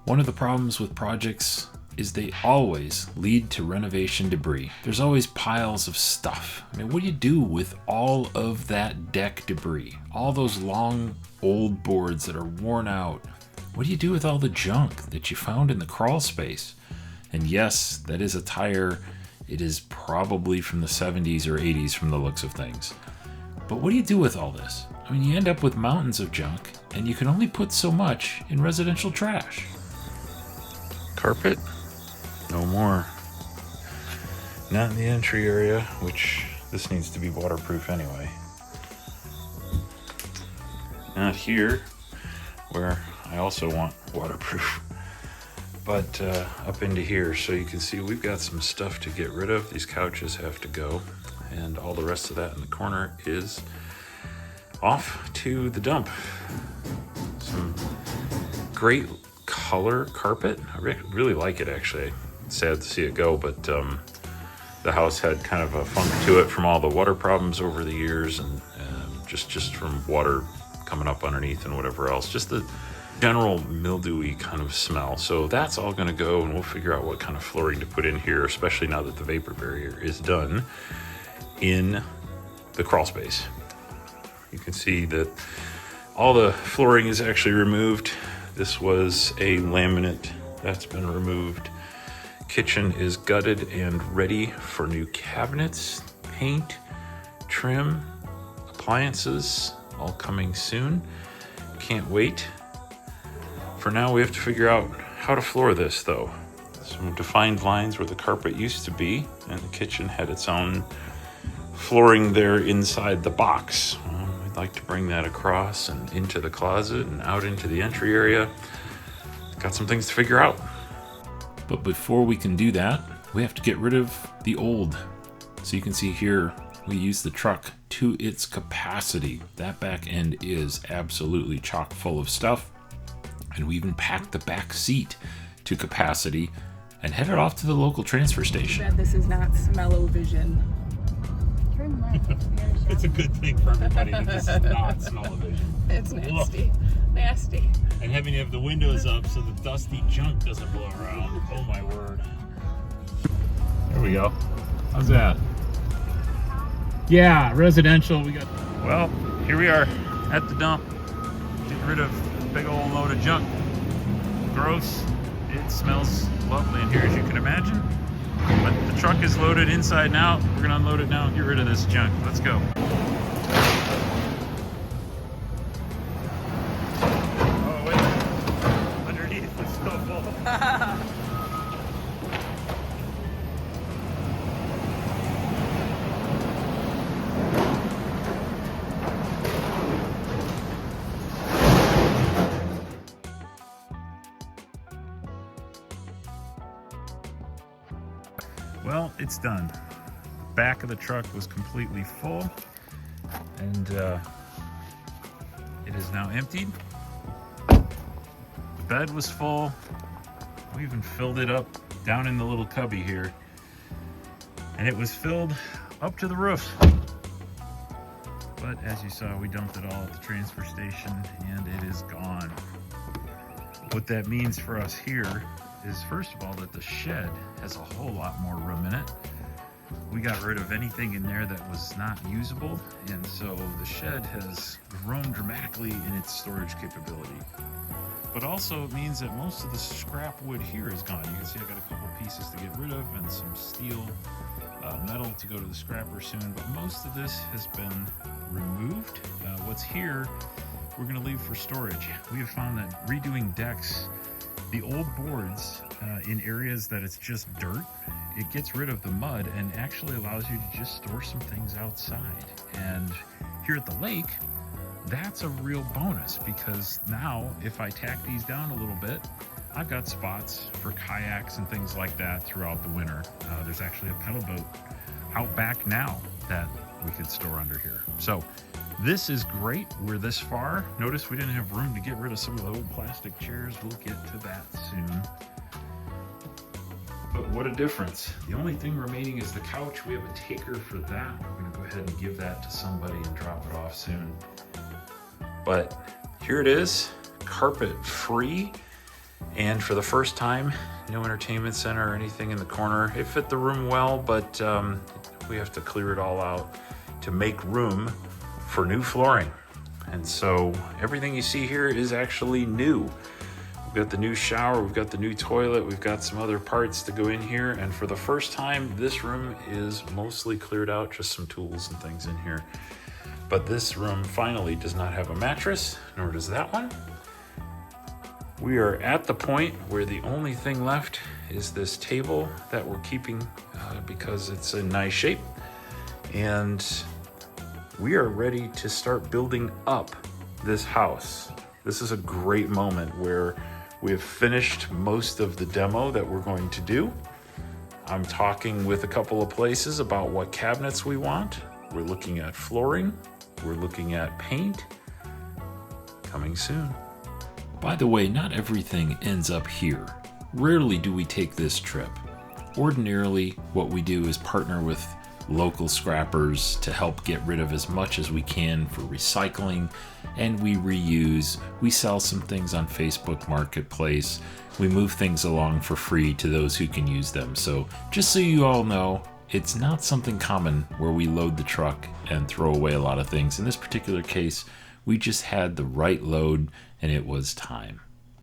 One of the problems with projects is they always lead to renovation debris. There's always piles of stuff. I mean, what do you do with all of that deck debris? All those long old boards that are worn out? What do you do with all the junk that you found in the crawl space? And yes, that is a tire. It is probably from the 70s or 80s from the looks of things. But what do you do with all this? I mean, you end up with mountains of junk, and you can only put so much in residential trash. Carpet? No more. Not in the entry area, which this needs to be waterproof anyway. Not here, where I also want waterproof. But up into here, so you can see we've got some stuff to get rid of. These couches have to go, and all the rest of that in the corner is off to the dump. Some great color carpet. I really like it, actually. It's sad to see it go, but the house had kind of a funk to it from all the water problems over the years, and just from water coming up underneath and whatever else. Just the general mildewy kind of smell. So that's all going to go, and we'll figure out what kind of flooring to put in here, especially now that the vapor barrier is done in the crawl space. You can see that all the flooring is actually removed. This was a laminate that's been removed. Kitchen is gutted and ready for new cabinets, paint, trim, appliances, all coming soon. Can't wait. For now, we have to figure out how to floor this, though. Some defined lines where the carpet used to be, and the kitchen had its own flooring there inside the box. We'd like to bring that across and into the closet and out into the entry area. Got some things to figure out. But before we can do that, we have to get rid of the old. So you can see here, we use the truck to its capacity. That back end is absolutely chock full of stuff. And we even packed the back seat to capacity and headed off to the local transfer station. This is not smell-o-vision. Turn left. It's a good thing for everybody that this is not smell-o-vision. It's nasty. Nasty. And having to have the windows up so the dusty junk doesn't blow around. Oh my word. There we go. How's that? Yeah, residential. We got. Well, here we are at the dump. Getting rid of a big old load of junk. Gross. It smells lovely in here, as you can imagine. But the truck is loaded inside and out. We're gonna unload it now and get rid of this junk. Let's go. Oh wait, underneath the still full. Well, it's done. Back of the truck was completely full, and it is now emptied. The bed was full. We even filled it up down in the little cubby here, and it was filled up to the roof. But as you saw, we dumped it all at the transfer station, and it is gone. What that means for us here is, first of all, that the shed has a whole lot more room in it. We got rid of anything in there that was not usable, and so the shed has grown dramatically in its storage capability. But also it means that most of the scrap wood here is gone. You can see I got a couple pieces to get rid of and some steel, metal to go to the scrapper soon, but most of this has been removed. What's here, we're gonna leave for storage. We have found that redoing decks, the old boards in areas that it's just dirt, it gets rid of the mud and actually allows you to just store some things outside. And here at the lake, that's a real bonus, because now if I tack these down a little bit, I've got spots for kayaks and things like that throughout the winter. There's actually a pedal boat out back now that we could store under here. So this is great. We're this far. Notice we didn't have room to get rid of some of the old plastic chairs. We'll get to that soon. But what a difference. The only thing remaining is the couch. We have a taker for that. We're gonna go ahead and give that to somebody and drop it off soon. But here it is, carpet free. And for the first time, no entertainment center or anything in the corner. It fit the room well, but we have to clear it all out to make room for new flooring. And so everything you see here is actually new. We've got the new shower, we've got the new toilet, we've got some other parts to go in here. And for the first time, this room is mostly cleared out, just some tools and things in here. But this room finally does not have a mattress, nor does that one. We are at the point where the only thing left is this table that we're keeping because it's in nice shape. And we are ready to start building up this house. This is a great moment where we've finished most of the demo that we're going to do. I'm talking with a couple of places about what cabinets we want. We're looking at flooring. We're looking at paint. Coming soon. By the way, not everything ends up here. Rarely do we take this trip. Ordinarily, what we do is partner with local scrappers to help get rid of as much as we can for recycling, and we reuse. We sell some things on Facebook Marketplace. We move things along for free to those who can use them. So just so you all know, it's not something common where we load the truck and throw away a lot of things. In this particular case, we just had the right load and it was time.